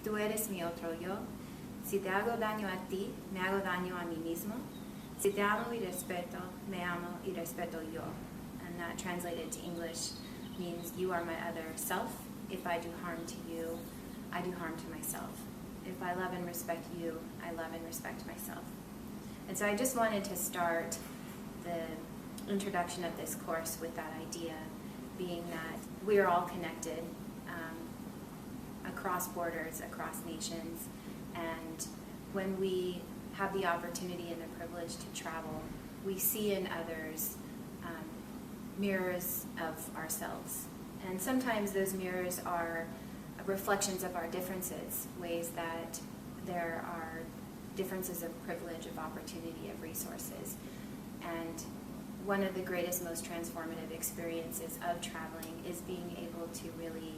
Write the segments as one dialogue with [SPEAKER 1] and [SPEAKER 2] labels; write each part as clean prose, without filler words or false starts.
[SPEAKER 1] tú eres mi otro yo. Si te hago daño a ti, me hago daño a mí mismo. Si te amo y respeto, me amo y respeto yo. And that translated to English means you are my other self. If I do harm to you, I do harm to myself. If I love and respect you, I love and respect myself. And so I just wanted to start the introduction of this course with that idea, being that we are all connected across borders, across nations, and when we have the opportunity and the privilege to travel, we see in others mirrors of ourselves. And sometimes those mirrors are reflections of our differences, ways that there are differences of privilege, of opportunity, of resources. And one of the greatest, most transformative experiences of traveling is being able to really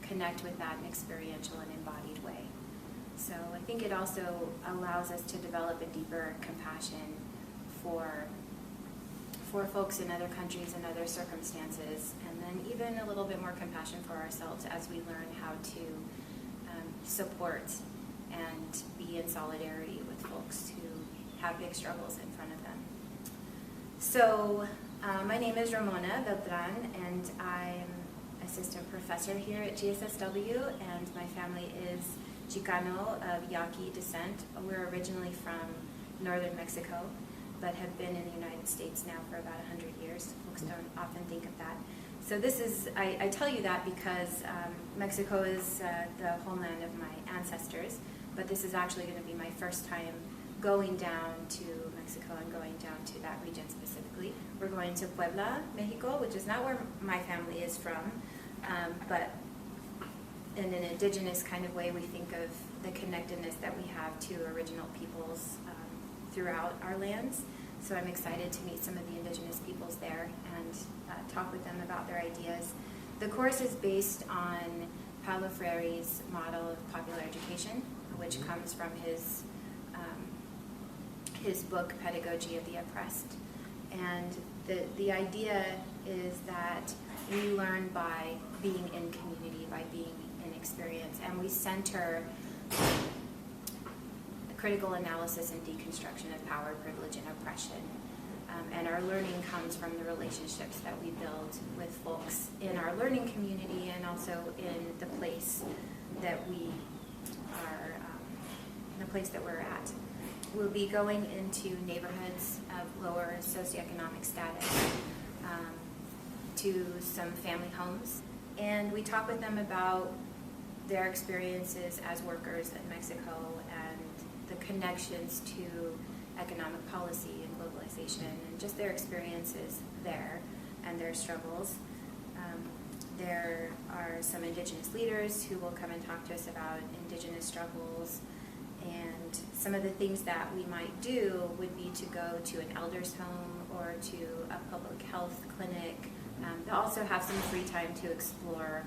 [SPEAKER 1] connect with that in experiential and embodied way. So I think it also allows us to develop a deeper compassion for folks in other countries and other circumstances, and then even a little bit more compassion for ourselves as we learn how to support and be in solidarity with folks who have big struggles in front of them. So my name is Ramona Beltran, and I'm assistant professor here at GSSW, and my family is Chicano of Yaqui descent. We're originally from northern Mexico, but have been in the United States now for about 100 years. Folks don't often think of that. So this is, I tell you that because Mexico is the homeland of my ancestors, but this is actually going to be my first time going down to Mexico and going down to that region specifically. We're going to Puebla, Mexico, which is not where my family is from, but in an indigenous kind of way, we think of the connectedness that we have to original peoples throughout our lands. So I'm excited to meet some of the indigenous peoples there and talk with them about their ideas. The course is based on Paulo Freire's model of popular education, which comes from his book, Pedagogy of the Oppressed. And the idea is that we learn by being in community, by being in experience, and we center critical analysis and deconstruction of power, privilege, and oppression. And our learning comes from the relationships that we build with folks in our learning community and also in the place that we are, the place that we're at. We'll be going into neighborhoods of lower socioeconomic status, to some family homes, and we talk with them about their experiences as workers in Mexico and the connections to economic policy and globalization and just their experiences there and their struggles. There are some indigenous leaders who will come and talk to us about indigenous struggles, and some of the things that we might do would be to go to an elder's home or to a public health clinic. They'll also have some free time to explore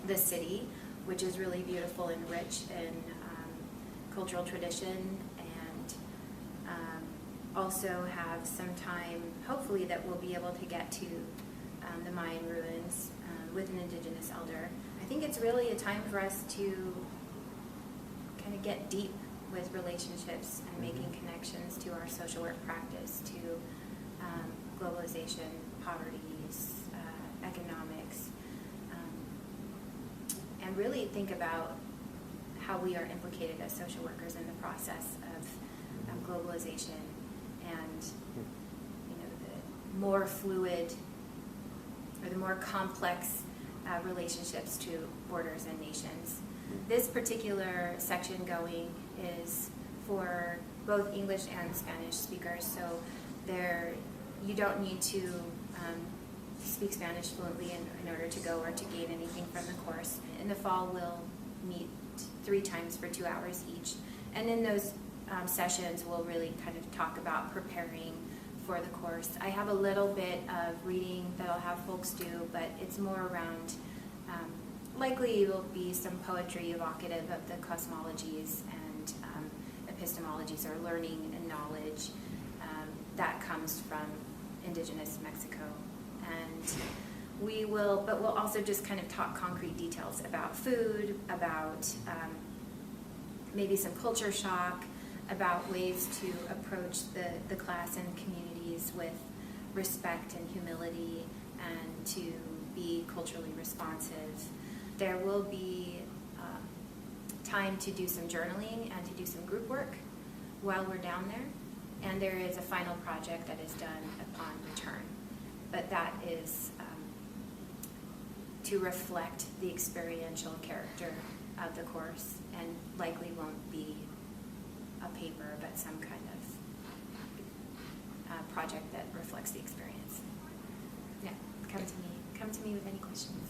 [SPEAKER 1] the city, which is really beautiful and rich in cultural tradition, and also have some time, hopefully, that we'll be able to get to the Mayan ruins with an indigenous elder. I think it's really a time for us to kind of get deep with relationships and making connections to our social work practice, to globalization, poverty, economics, and really think about how we are implicated as social workers in the process of globalization and the more fluid or the more complex relationships to borders and nations. This particular section going is for both English and Spanish speakers, so you don't need to speak Spanish fluently in order to go or to gain anything from the course. In the fall, we'll meet 3 times for 2 hours each, and in those sessions, we'll really kind of talk about preparing for the course. I have a little bit of reading that I'll have folks do, but it's more around, likely will be some poetry evocative of the cosmologies and epistemologies or learning and knowledge that comes from indigenous Mexico. And We will, but we'll also just kind of talk concrete details about food, about maybe some culture shock, about ways to approach the class and communities with respect and humility, and to be culturally responsive. There will be time to do some journaling and to do some group work while we're down there. And there is a final project that is done upon return. But that is to reflect the experiential character of the course, and likely won't be a paper, but some kind of project that reflects the experience. Yeah, come to me with any questions.